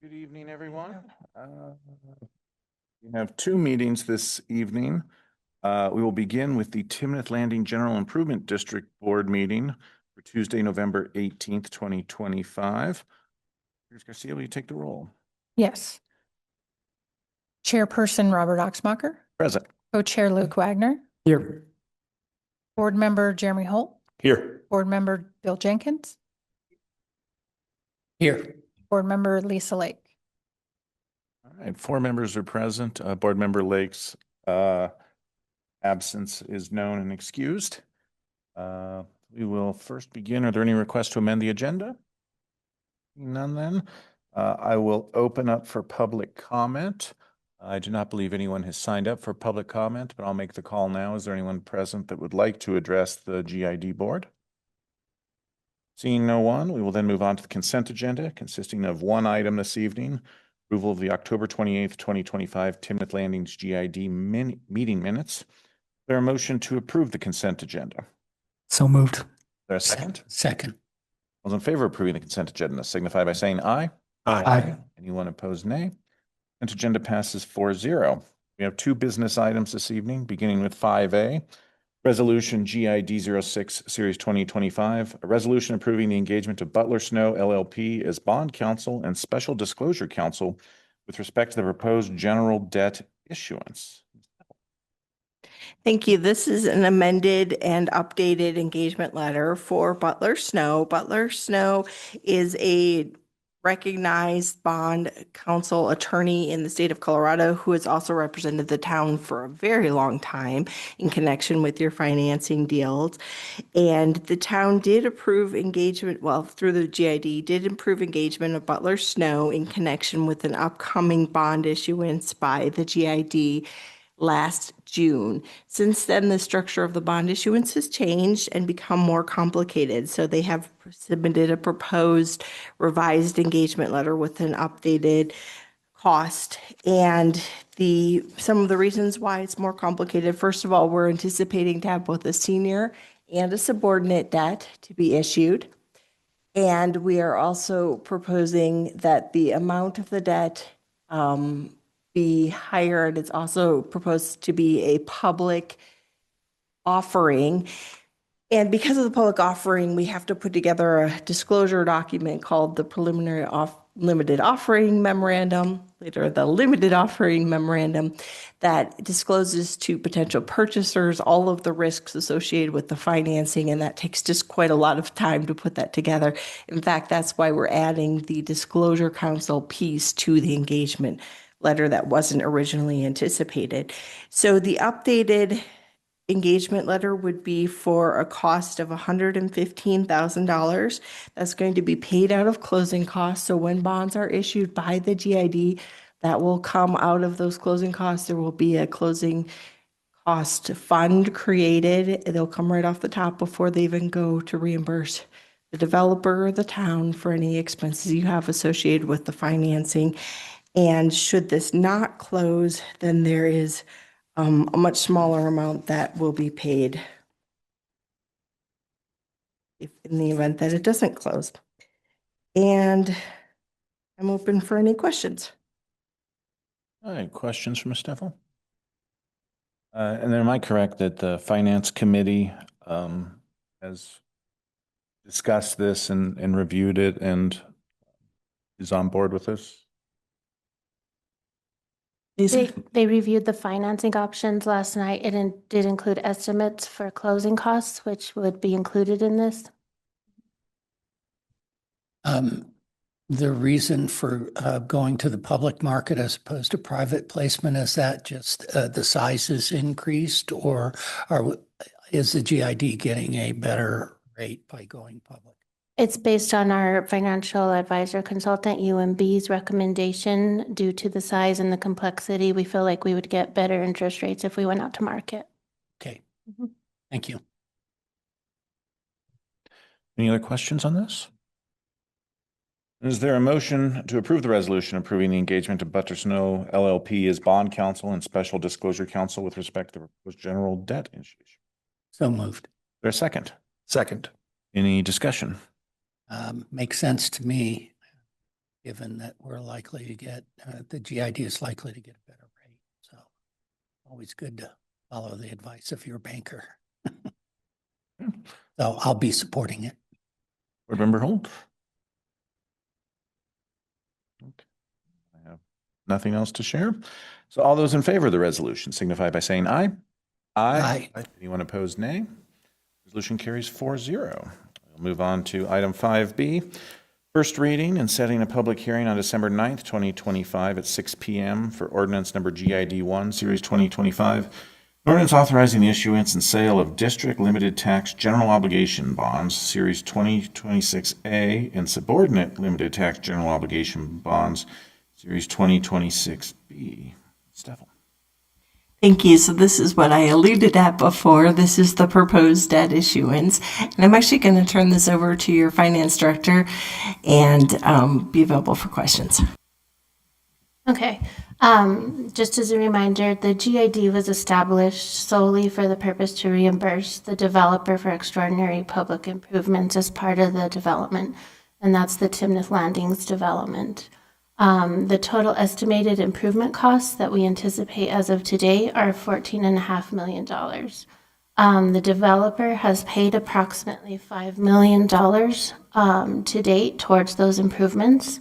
Good evening, everyone. We have two meetings this evening. We will begin with the Timnath Landing General Improvement District Board meeting for Tuesday, November 18th, 2025. Here's Garcia, will you take the roll? Yes. Chairperson Robert Oxmacher. Present. Co-chair Luke Wagner. Here. Board member Jeremy Holt. Here. Board member Bill Jenkins. Here. Board member Lisa Lake. All right, 4 members are present. Board member Lake's absence is known and excused. We will first begin. Are there any requests to amend the agenda? None then. I will open up for public comment. I do not believe anyone has signed up for public comment, but I'll make the call now. Is there anyone present that would like to address the GID board? Seeing no one, we will then move on to the consent agenda, consisting of one item this evening, approval of the October 28th, 2025 Timnath Landings GID meeting minutes. Is there a motion to approve the consent agenda? So moved. Is there a second? Second. All those in favor of approving the consent agenda signify by saying aye. Aye. Anyone opposed, nay. Consent agenda passes 4-0. We have 2 business items this evening, beginning with 5A, Resolution GID 06 Series 2025, a resolution approving the engagement of Butler Snow LLP as bond counsel and special disclosure counsel with respect to the proposed general debt issuance. Thank you. This is an amended and updated engagement letter for Butler Snow. Butler Snow is a recognized bond counsel attorney in the state of Colorado who has also represented the town for a very long time in connection with your financing deals. And the town did approve engagement, well, through the GID, did approve engagement of Butler Snow in connection with an upcoming bond issuance by the GID last June. Since then, the structure of the bond issuance has changed and become more complicated. So they have submitted a proposed revised engagement letter with an updated cost. And some of the reasons why it's more complicated, first of all, we're anticipating to have both a senior and a subordinate debt to be issued. And we are also proposing that the amount of the debt be higher, and it's also proposed to be a public offering. And because of the public offering, we have to put together a disclosure document called the preliminary limited offering memorandum, later the limited offering memorandum, that discloses to potential purchasers all of the risks associated with the financing, and that takes just quite a lot of time to put that together. In fact, that's why we're adding the disclosure counsel piece to the engagement letter that wasn't originally anticipated. So the updated engagement letter would be for a cost of $115,000. That's going to be paid out of closing costs. So when bonds are issued by the GID, that will come out of those closing costs. There will be a closing cost fund created. They'll come right off the top before they even go to reimburse the developer or the town for any expenses you have associated with the financing. And should this not close, then there is a much smaller amount that will be paid in the event that it doesn't close. And I'm open for any questions. All right, questions from Steffel? And then am I correct that the Finance Committee has discussed this and reviewed it and is on board with this? They reviewed the financing options last night. It did include estimates for closing costs, which would be included in this. The reason for going to the public market as opposed to private placement, is that just the size is increased, or is the GID getting a better rate by going public? It's based on our financial advisor consultant, UMB's recommendation. Due to the size and the complexity, we feel like we would get better interest rates if we went out to market. Okay. Thank you. Any other questions on this? Is there a motion to approve the resolution approving the engagement of Butler Snow LLP as bond counsel and special disclosure counsel with respect to the proposed general debt issue? So moved. Is there a second? Second. Any discussion? Makes sense to me. given that we're likely to get, the GID is likely to get a better rate. So always good to follow the advice of your banker. So I'll be supporting it. Board Member Holt? Okay. I have nothing else to share. So all those in favor of the resolution signify by saying aye. Aye. Anyone opposed, nay? Resolution carries 4-0. We'll move on to item 5B. First reading and setting a public hearing on December 9th, 2025 at 6 p.m. for ordinance number GID 1, Series 2025. An ordinance authorizing the issuance and sale of district limited tax general obligation bonds, Series 2026A, and subordinate limited tax general obligation bonds, Series 2026B. Stefan. Thank you. So this is what I alluded at before. This is the proposed debt issuance. And I'm actually going to turn this over to your finance director and be available for questions. Okay. Just as a reminder, the GID was established solely for the purpose to reimburse the developer for extraordinary public improvements as part of the development, and that's the Timnath Landings development. The total estimated improvement costs that we anticipate as of today are $14.5 million. The developer has paid approximately $5 million to date towards those improvements.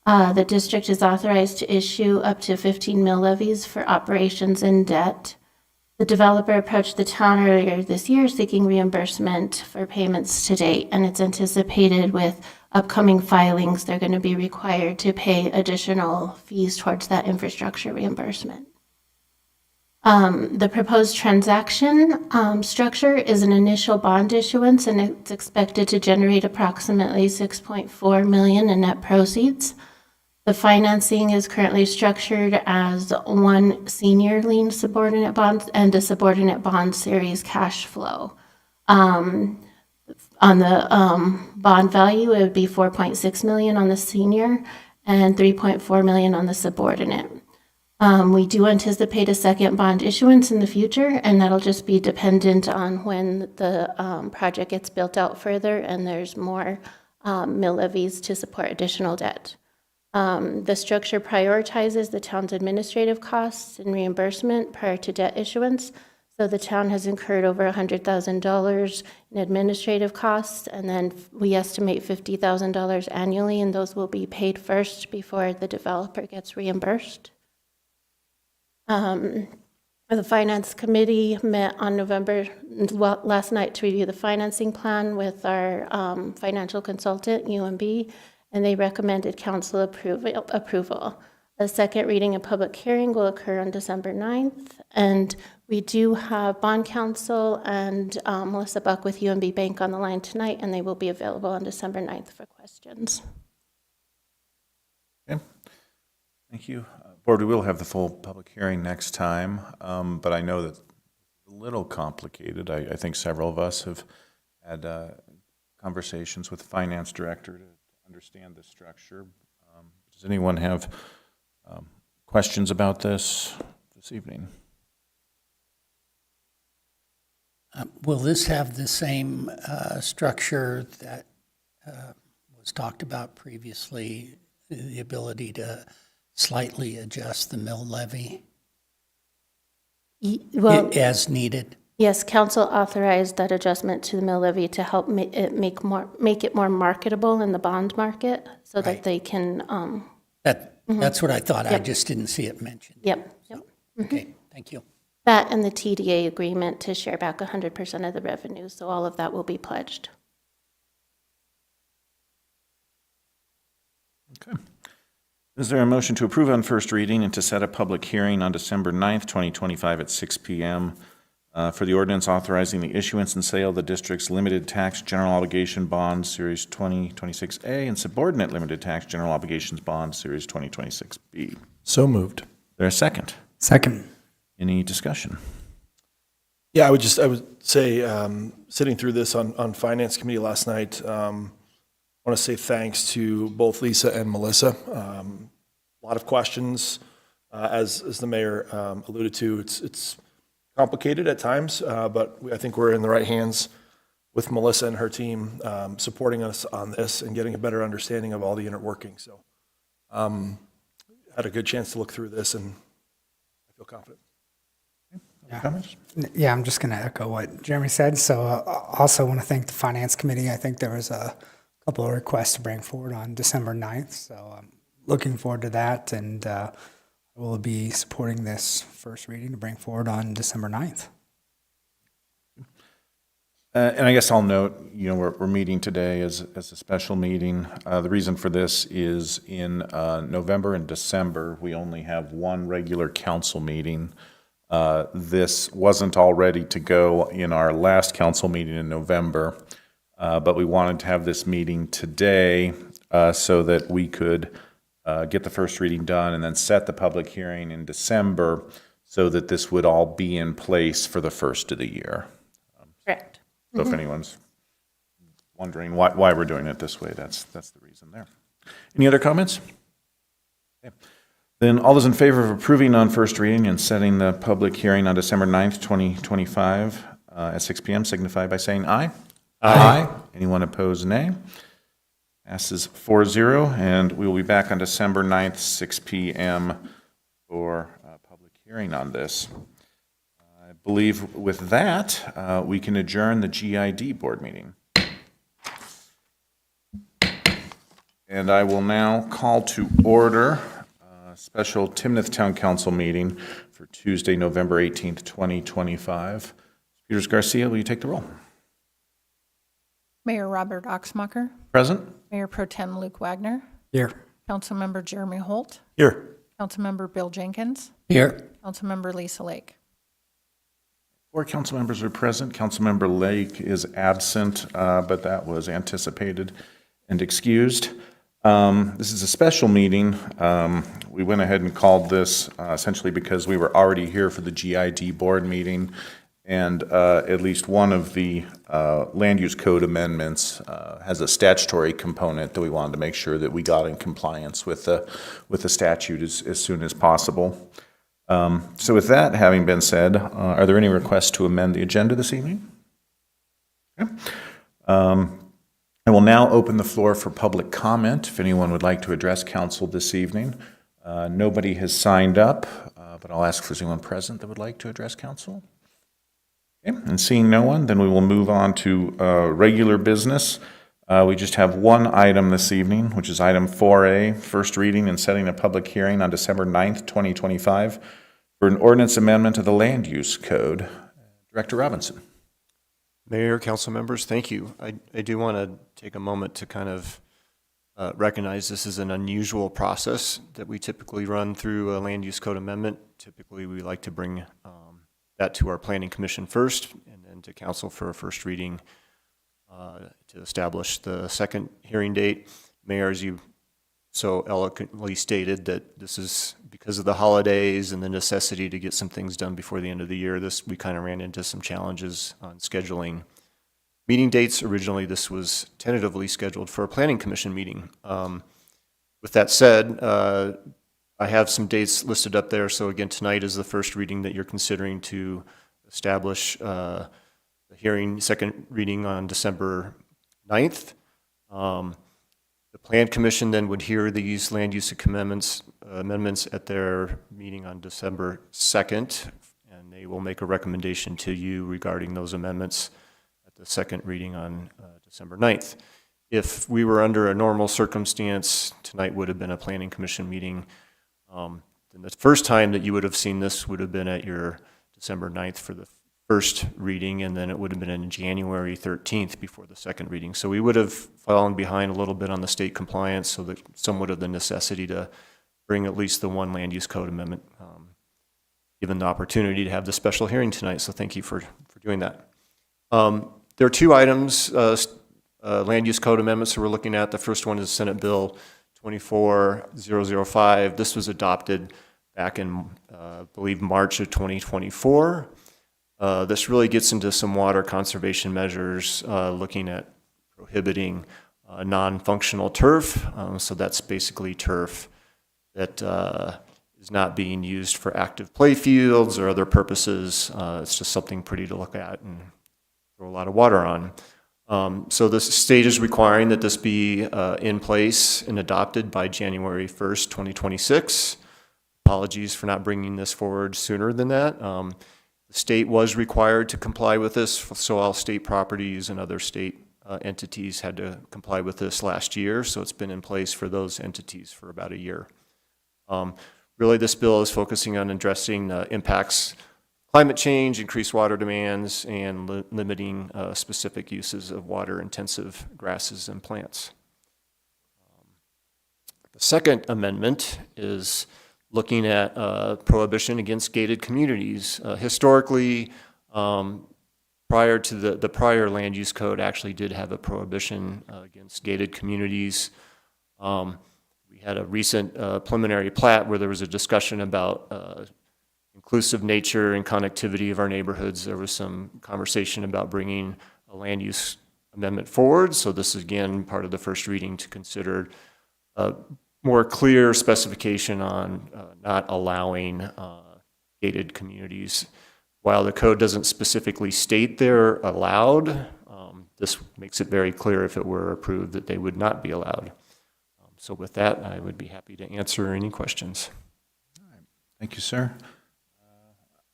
The district is authorized to issue up to 15 mill levies for operations and debt. The developer approached the town earlier this year seeking reimbursement for payments to date, and it's anticipated with upcoming filings they're going to be required to pay additional fees towards that infrastructure reimbursement. The proposed transaction structure is an initial bond issuance, and it's expected to generate approximately $6.4 million in net proceeds. The financing is currently structured as one senior lien subordinate bond and a subordinate bond series cash flow. On the bond value, it would be $4.6 million on the senior and $3.4 million on the subordinate. We do anticipate a second bond issuance in the future, and that'll just be dependent on when the project gets built out further and there's more mill levies to support additional debt. The structure prioritizes the town's administrative costs and reimbursement prior to debt issuance. So the town has incurred over $100,000 in administrative costs, and then we estimate $50,000 annually, and those will be paid first before the developer gets reimbursed. The Finance Committee met on last night to review the financing plan with our financial consultant, UMB, and they recommended council approval. A second reading and public hearing will occur on December 9th, and we do have bond counsel and Melissa Buck with UMB Bank on the line tonight, and they will be available on December 9th for questions. Okay. Thank you. Board, we will have the full public hearing next time, but I know that it's a little complicated. I think several of us have had conversations with the finance director to understand the structure. Does anyone have questions about this evening? Will this have the same structure that was talked about previously, the ability to slightly adjust the mill levy as needed? Yes, council authorized that adjustment to the mill levy to help make it more marketable in the bond market, so Right. that they can. That's what I thought. I Yep. just didn't see it mentioned. Yep. Okay, thank you. That and the TDA agreement to share back 100% of the revenue, so all of that will be pledged. Okay. Is there a motion to approve on first reading and to set a public hearing on December 9th, 2025 at 6 p.m. For the ordinance authorizing the issuance and sale of the district's limited tax general obligation bonds, Series 2026A, and subordinate limited tax general obligations bonds, Series 2026B? So moved. Is there a second? Second. Any discussion? Yeah, I would say, sitting through this on Finance Committee last night, I want to say thanks to both Lisa and Melissa. A lot of questions, as the mayor alluded to. It's complicated at times, but I think we're in the right hands with Melissa and her team supporting us on this and getting a better understanding of all the inner workings. So Had a good chance to look through this, and I feel confident. Comments? Yeah, I'm just going to echo what Jeremy said. So also want to thank the Finance Committee. I think there was a couple of requests to bring forward on December 9th. So I'm looking forward to that, and we'll be supporting this first reading to bring forward on December 9th. And I guess I'll note, we're meeting today as a special meeting. The reason for this is in November and December, we only have one regular council meeting. This wasn't all ready to go in our last council meeting in November, but we wanted to have this meeting today so that we could get the first reading done and then set the public hearing in December so that this would all be in place for the first of the year. Correct. So if anyone's wondering why we're doing it this way, that's the reason there. Any other comments? Okay. Then all those in favor of approving on first reading and setting the public hearing on December 9th, 2025 at 6 p.m. signify by saying aye. Aye. Anyone opposed, nay. Passes 4-0, and we will be back on December 9th, 6 p.m. for a public hearing on this. I believe with that, we can adjourn the GID board meeting. And I will now call to order a special Timnath Town Council meeting for Tuesday, November 18th, 2025. Peters Garcia, will you take the roll? Mayor Robert Oxmacher, Present? Mayor Pro Tem Luke Wagner, Here. Councilmember Jeremy Holt, Here. Councilmember Bill Jenkins, Here. Councilmember Lisa Lake. 4 council members are present. Councilmember Lake is absent, but that was anticipated and excused. This is a special meeting. We went ahead and called this essentially because we were already here for the GID board meeting, and at least one of the land use code amendments has a statutory component that we wanted to make sure that we got in compliance with the statute as soon as possible. So with that having been said, are there any requests to amend the agenda this evening? Okay. I will now open the floor for public comment. If anyone would like to address council this evening. Nobody has signed up, but I'll ask if there's anyone present that would like to address council. Okay. And seeing no one, then we will move on to regular business. We just have one item this evening, which is item 4A, first reading and setting a public hearing on December 9th, 2025 for an ordinance amendment to the land use code. Director Robinson. Mayor, council members, thank you. I do want to take a moment to kind of recognize this is an unusual process that we typically run through a land use code amendment. Typically, we like to bring that to our planning commission first and then to council for a first reading to establish the second hearing date. Mayor, as you so eloquently stated, that this is because of the holidays and the necessity to get some things done before the end of the year. We kind of ran into some challenges on scheduling meeting dates. Originally, this was tentatively scheduled for a planning commission meeting. With that said, I have some dates listed up there. So again, tonight is the first reading that you're considering to establish the hearing, second reading on December 9th. The Plan Commission then would hear these land use amendments at their meeting on December 2nd, and they will make a recommendation to you regarding those amendments at the second reading on December 9th. If we were under a normal circumstance, tonight would have been a Planning Commission meeting. Then the first time that you would have seen this would have been at your December 9th for the first reading, and then it would have been in January 13th before the second reading. So we would have fallen behind a little bit on the state compliance, so that somewhat of the necessity to bring at least the one land use code amendment, given the opportunity to have the special hearing tonight. So thank you for doing that. There are 2 items, land use code amendments that we're looking at. The first one is Senate Bill 24005. This was adopted back in, I believe, March of 2024. This really gets into some water conservation measures, looking at prohibiting non-functional turf. So that's basically turf that is not being used for active play fields or other purposes. It's just something pretty to look at and throw a lot of water on. So the state is requiring that this be in place and adopted by January 1st, 2026. Apologies for not bringing this forward sooner than that. The state was required to comply with this, so all state properties and other state entities had to comply with this last year, so it's been in place for those entities for about a year. Really, this bill is focusing on addressing impacts climate change, increased water demands, and limiting specific uses of water-intensive grasses and plants. The second amendment is looking at prohibition against gated communities. Historically, prior to the prior land use code actually did have a prohibition against gated communities. We had a recent preliminary plat where there was a discussion about inclusive nature and connectivity of our neighborhoods. There was some conversation about bringing a land use amendment forward. So this is again part of the first reading to consider more clear specification on not allowing gated communities. While the code doesn't specifically state they're allowed, this makes it very clear if it were approved that they would not be allowed. So with that, I would be happy to answer any questions. Thank you, sir.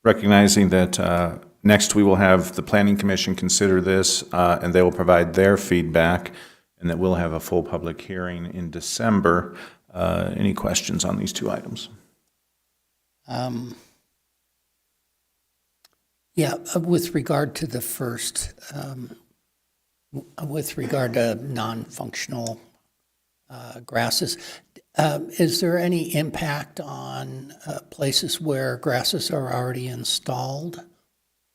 Recognizing that next we will have the Planning Commission consider this, and they will provide their feedback, and that we'll have a full public hearing in December. Any questions on these two items? Yeah, with regard to the first, with regard to non-functional grasses, is there any impact on places where grasses are already installed?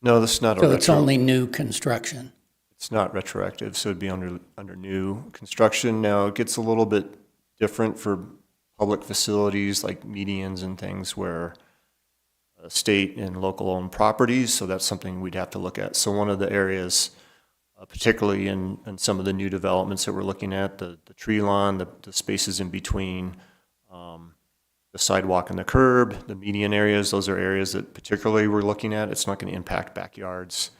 No, this is not a So it's only new construction? It's not retroactive, so it'd be under new construction. Now, it gets a little bit different for public facilities like medians and things where state and local owned properties, so that's something we'd have to look at. So one of the areas, particularly in some of the new developments that we're looking at, the tree lawn, the spaces in between the sidewalk and the curb, the median areas, those are areas that particularly we're looking at. It's not going to impact backyards,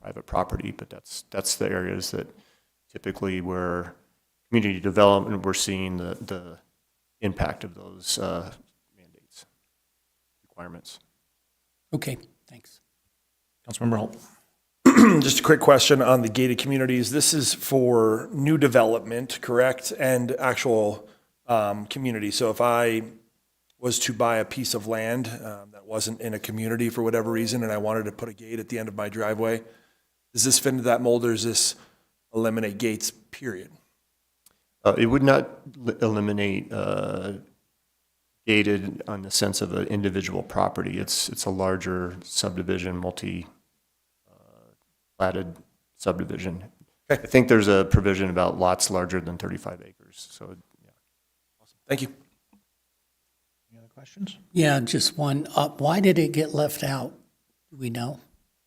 private property, but that's the areas that typically where community development, we're seeing the impact of those mandates, requirements. Okay, thanks. Councilmember Holt. Just a quick question on the gated communities. This is for new development, correct? And actual community. So if I was to buy a piece of land that wasn't in a community for whatever reason, and I wanted to put a gate at the end of my driveway, does this fit into that mold, or does this eliminate gates, period? It would not eliminate gated on the sense of an individual property. It's a larger subdivision, multi-platted subdivision. Okay. I think there's a provision about lots larger than 35 acres. So, yeah. Awesome. Thank you. Any other questions? Yeah, just one. Why did it get left out? Do we know?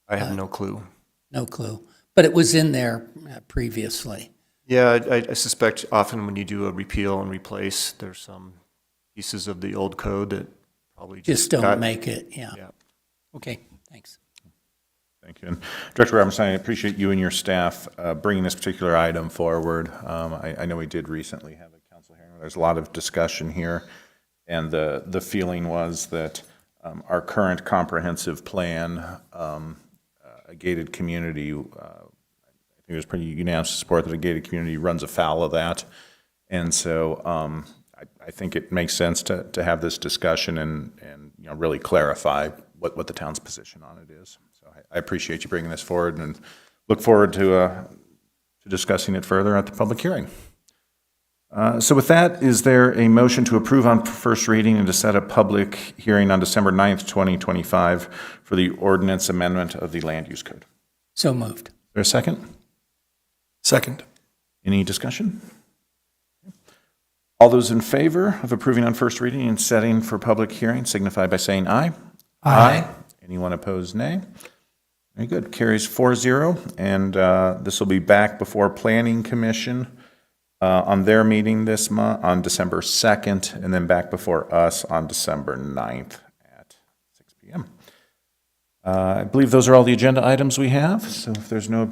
I have no clue. No clue. But it was in there previously. Yeah, I suspect often when you do a repeal and replace, there's some pieces of the old code that probably Just don't make it, yeah. Yeah. Okay, thanks. Thank you. And Director Robinson, I appreciate you and your staff bringing this particular item forward. I know we did recently have a council hearing. There's a lot of discussion here, and the feeling was that our current comprehensive plan, a gated community, I think there's pretty unanimous support that a gated community runs afoul of that. And so I think it makes sense to have this discussion and really clarify what the town's position on it is. So I appreciate you bringing this forward and look forward to discussing it further at the public hearing. So with that, is there a motion to approve on first reading and to set a public hearing on December 9th, 2025 for the ordinance amendment of the land use code? So moved. Is there a second? Second. Any discussion? All those in favor of approving on first reading and setting for public hearing signify by saying aye. Aye. Anyone opposed, nay? Very good. Carries 4-0, and this will be back before Planning Commission on their meeting this month on December 2nd, and then back before us on December 9th at 6 p.m. I believe those are all the agenda items we have, so if there's no